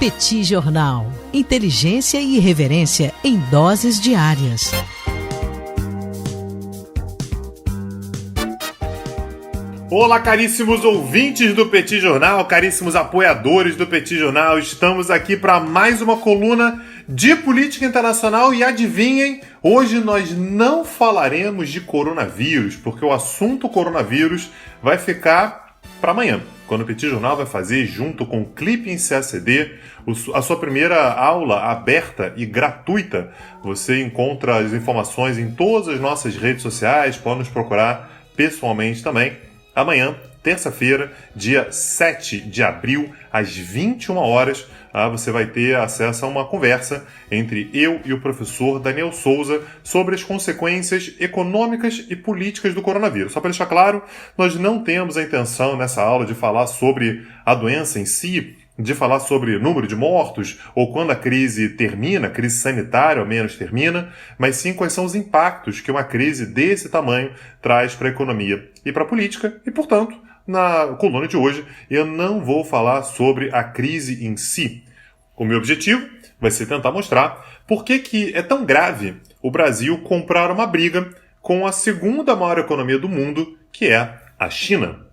Petit Jornal. Inteligência e irreverência em doses diárias. Olá, caríssimos ouvintes do Petit Jornal, caríssimos apoiadores do Petit Jornal. Estamos aqui para mais uma coluna de política internacional e adivinhem, hoje nós não falaremos de coronavírus, porque o assunto coronavírus vai ficar para amanhã, quando o Petit Jornal vai fazer, junto com o Clipping CACD, a sua primeira aula aberta e gratuita. Você encontra as informações em todas as nossas redes sociais, pode nos procurar pessoalmente também. Amanhã, terça-feira, dia 7 de abril, às 21 horas, você vai ter acesso a uma conversa entre eu e o professor Daniel Souza sobre as consequências econômicas e políticas do coronavírus. Só para deixar claro, nós não temos a intenção nessa aula de falar sobre a doença em si, de falar sobre número de mortos, ou quando a crise termina, a crise sanitária ao menos termina, mas sim quais são os impactos que uma crise desse tamanho traz para a economia e para a política, e portanto, na coluna de hoje, eu não vou falar sobre a crise em si. O meu objetivo vai ser tentar mostrar por que é tão grave o Brasil comprar uma briga com a segunda maior economia do mundo, que é a China.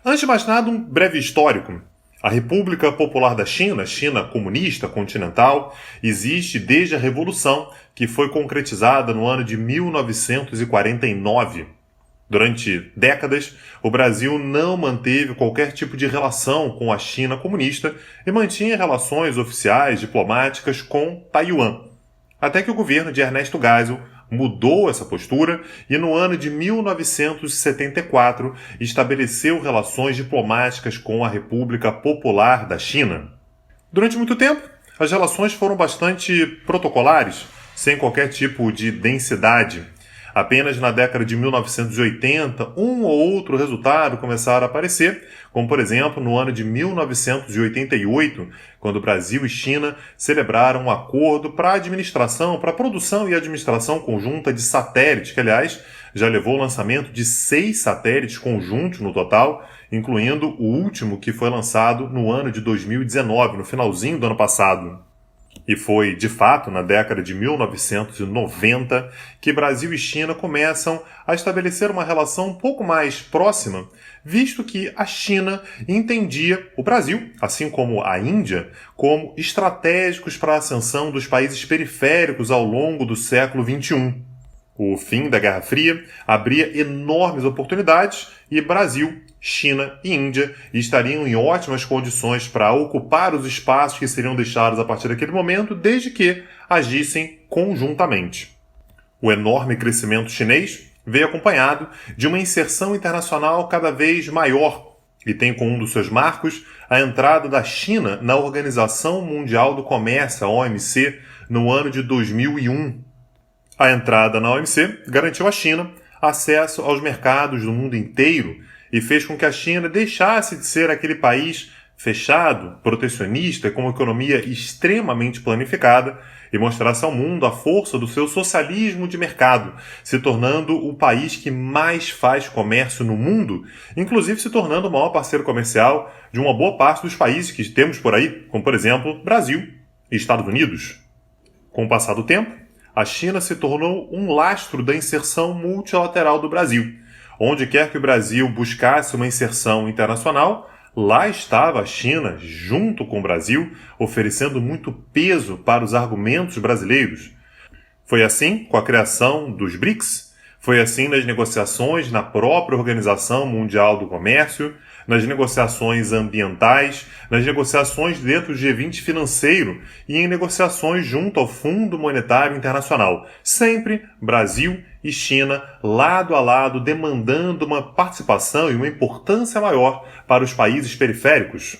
Antes de mais nada, um breve histórico. A República Popular da China, China comunista continental, existe desde a Revolução, que foi concretizada no ano de 1949. Durante décadas, o Brasil não manteve qualquer tipo de relação com a China comunista e mantinha relações oficiais diplomáticas com Taiwan. Até que o governo de Ernesto Geisel mudou essa postura e no ano de 1974 estabeleceu relações diplomáticas com a República Popular da China. Durante muito tempo, as relações foram bastante protocolares, sem qualquer tipo de densidade. Apenas na década de 1980, um ou outro resultado começaram a aparecer, como por exemplo no ano de 1988, quando o Brasil e China celebraram um acordo para a produção e administração conjunta de satélites, que aliás já levou ao lançamento de 6 satélites conjuntos no total, incluindo o último que foi lançado no ano de 2019, no finalzinho do ano passado. E foi, de fato, na década de 1990 que Brasil e China começam a estabelecer uma relação um pouco mais próxima, visto que a China entendia o Brasil, assim como a Índia, como estratégicos para a ascensão dos países periféricos ao longo do século XXI. O fim da Guerra Fria abria enormes oportunidades e Brasil, China e Índia estariam em ótimas condições para ocupar os espaços que seriam deixados a partir daquele momento, desde que agissem conjuntamente. O enorme crescimento chinês veio acompanhado de uma inserção internacional cada vez maior e tem como um dos seus marcos a entrada da China na Organização Mundial do Comércio, a OMC, no ano de 2001. A entrada na OMC garantiu à China acesso aos mercados do mundo inteiro e fez com que a China deixasse de ser aquele país fechado, protecionista, com uma economia extremamente planificada e mostrasse ao mundo a força do seu socialismo de mercado, se tornando o país que mais faz comércio no mundo, inclusive se tornando o maior parceiro comercial de uma boa parte dos países que temos por aí, como por exemplo Brasil e Estados Unidos. Com o passar do tempo, a China se tornou um lastro da inserção multilateral do Brasil. Onde quer que o Brasil buscasse uma inserção internacional, lá estava a China, junto com o Brasil, oferecendo muito peso para os argumentos brasileiros. Foi assim com a criação dos BRICS, foi assim nas negociações na própria Organização Mundial do Comércio, nas negociações ambientais, nas negociações dentro do G20 financeiro e em negociações junto ao Fundo Monetário Internacional. Sempre Brasil e China lado a lado demandando uma participação e uma importância maior para os países periféricos.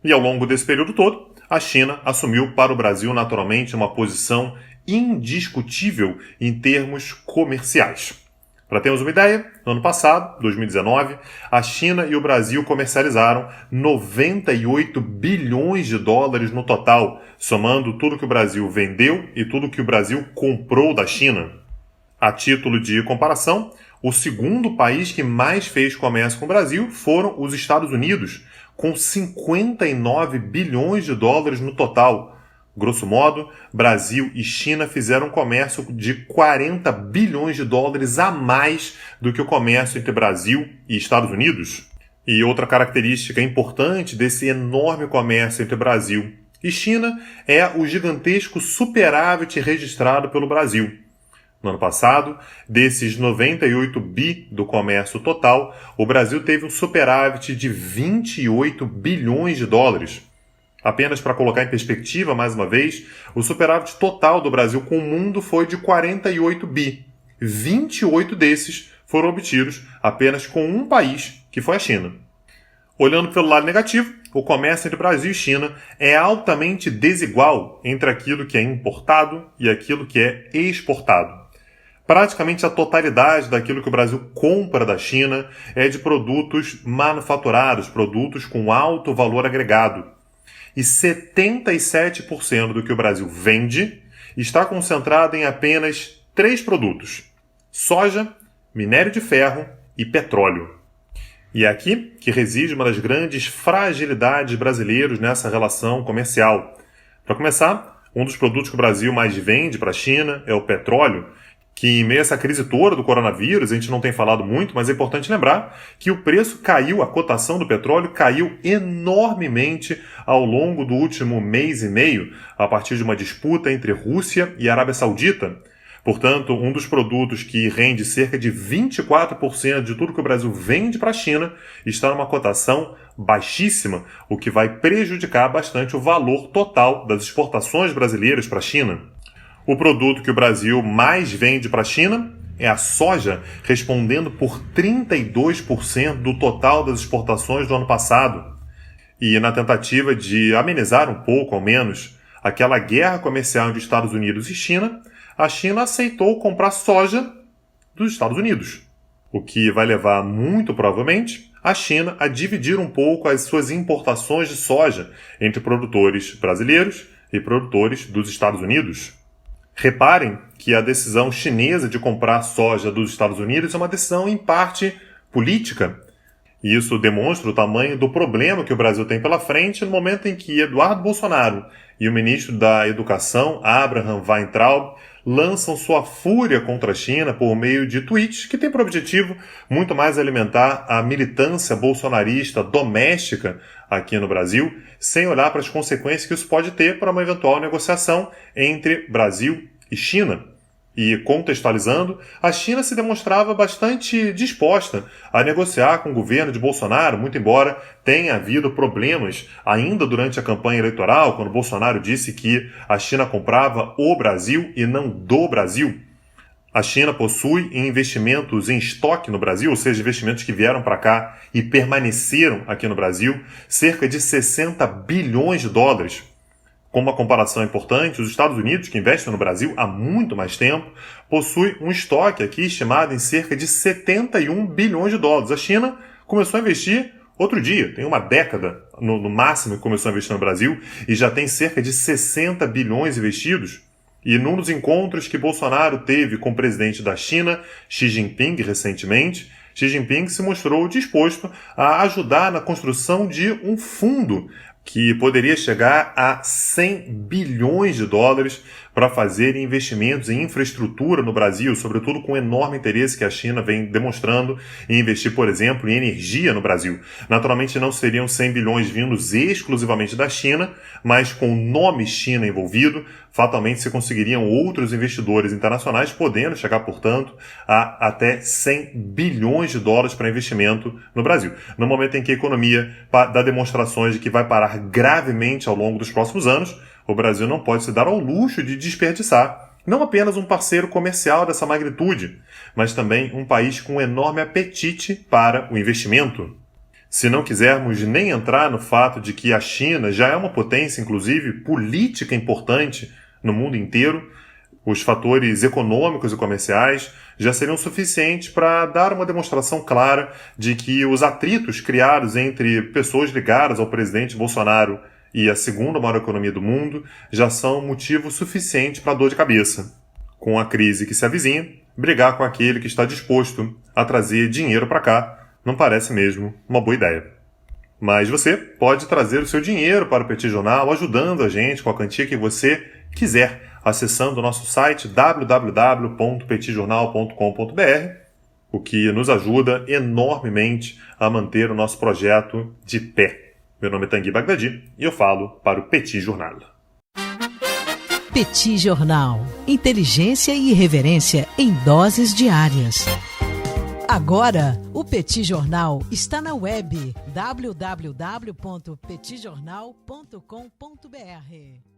E ao longo desse período todo, a China assumiu para o Brasil naturalmente uma posição indiscutível em termos comerciais. Para termos uma ideia, no ano passado, 2019, a China e o Brasil comercializaram 98 bilhões de dólares no total, somando tudo que o Brasil vendeu e tudo que o Brasil comprou da China. A título de comparação, O segundo país que mais fez comércio com o Brasil foram os Estados Unidos, com 59 bilhões de dólares no total. Grosso modo, Brasil e China fizeram um comércio de 40 bilhões de dólares a mais do que o comércio entre Brasil e Estados Unidos. E outra característica importante desse enorme comércio entre Brasil e China é o gigantesco superávit registrado pelo Brasil. No ano passado, desses 98 bi do comércio total, o Brasil teve um superávit de 28 bilhões de dólares. Apenas para colocar em perspectiva, mais uma vez, o superávit total do Brasil com o mundo foi de 48 bi. 28 desses foram obtidos apenas com um país, que foi a China. Olhando pelo lado negativo, o comércio entre Brasil e China é altamente desigual entre aquilo que é importado e aquilo que é exportado. Praticamente a totalidade daquilo que o Brasil compra da China é de produtos manufaturados, produtos com alto valor agregado. E 77% do que o Brasil vende está concentrado em apenas 3 produtos: soja, minério de ferro e petróleo. E é aqui que reside uma das grandes fragilidades brasileiras nessa relação comercial. Para começar, um dos produtos que o Brasil mais vende para a China é o petróleo, que em meio a essa crise toda do coronavírus, a gente não tem falado muito, mas é importante lembrar que o preço caiu, a cotação do petróleo caiu enormemente ao longo do último mês e meio, a partir de uma disputa entre Rússia e Arábia Saudita. Portanto, um dos produtos que rende cerca de 24% de tudo que o Brasil vende para a China está numa cotação baixíssima, o que vai prejudicar bastante o valor total das exportações brasileiras para a China. O produto que o Brasil mais vende para a China é a soja, respondendo por 32% do total das exportações do ano passado. E na tentativa de amenizar um pouco, ao menos, aquela guerra comercial entre Estados Unidos e China, a China aceitou comprar soja dos Estados Unidos, o que vai levar, muito provavelmente, a China a dividir um pouco as suas importações de soja entre produtores brasileiros e produtores dos Estados Unidos. Reparem que a decisão chinesa de comprar soja dos Estados Unidos é uma decisão, em parte, política. E isso demonstra o tamanho do problema que o Brasil tem pela frente no momento em que Eduardo Bolsonaro e o ministro da Educação, Abraham Weintraub, lançam sua fúria contra a China por meio de tweets que têm por objetivo muito mais alimentar a militância bolsonarista doméstica aqui no Brasil, sem olhar para as consequências que isso pode ter para uma eventual negociação entre Brasil e China. E, contextualizando, a China se demonstrava bastante disposta a negociar com o governo de Bolsonaro, muito embora tenha havido problemas ainda durante a campanha eleitoral, quando Bolsonaro disse que a China comprava o Brasil e não do Brasil. A China possui investimentos em estoque no Brasil, ou seja, investimentos que vieram para cá e permaneceram aqui no Brasil, cerca de 60 bilhões de dólares. Com uma comparação importante, os Estados Unidos, que investem no Brasil há muito mais tempo, possui um estoque aqui estimado em cerca de 71 bilhões de dólares. A China começou a investir outro dia, tem uma década no máximo que começou a investir no Brasil, e já tem cerca de 60 bilhões investidos. E num dos encontros que Bolsonaro teve com o presidente da China, Xi Jinping, recentemente, Xi Jinping se mostrou disposto a ajudar na construção de um fundo que poderia chegar a 100 bilhões de dólares para fazer investimentos em infraestrutura no Brasil, sobretudo com o enorme interesse que a China vem demonstrando em investir, por exemplo, em energia no Brasil. Naturalmente não seriam 100 bilhões vindos exclusivamente da China, mas com o nome China envolvido, fatalmente se conseguiriam outros investidores internacionais, podendo chegar, portanto, a até 100 bilhões de dólares para investimento no Brasil. No momento em que a economia dá demonstrações de que vai parar gravemente ao longo dos próximos anos, o Brasil não pode se dar ao luxo de desperdiçar não apenas um parceiro comercial dessa magnitude, mas também um país com um enorme apetite para o investimento. Se não quisermos nem entrar no fato de que a China já é uma potência, inclusive, política importante no mundo inteiro, os fatores econômicos e comerciais já seriam suficientes para dar uma demonstração clara de que os atritos criados entre pessoas ligadas ao presidente Bolsonaro e a segunda maior economia do mundo já são motivo suficiente para dor de cabeça. Com a crise que se avizinha, brigar com aquele que está disposto a trazer dinheiro para cá não parece mesmo uma boa ideia. Mas você pode trazer o seu dinheiro para o Petit Jornal ajudando a gente com a quantia que você quiser, acessando o nosso site www.petitjornal.com.br, o que nos ajuda enormemente a manter o nosso projeto de pé. Meu nome é Tanguy Bagdadi e eu falo para o Petit Jornal. Petit Jornal. Inteligência e irreverência em doses diárias. Agora, o Petit Jornal está na web www.petitjornal.com.br.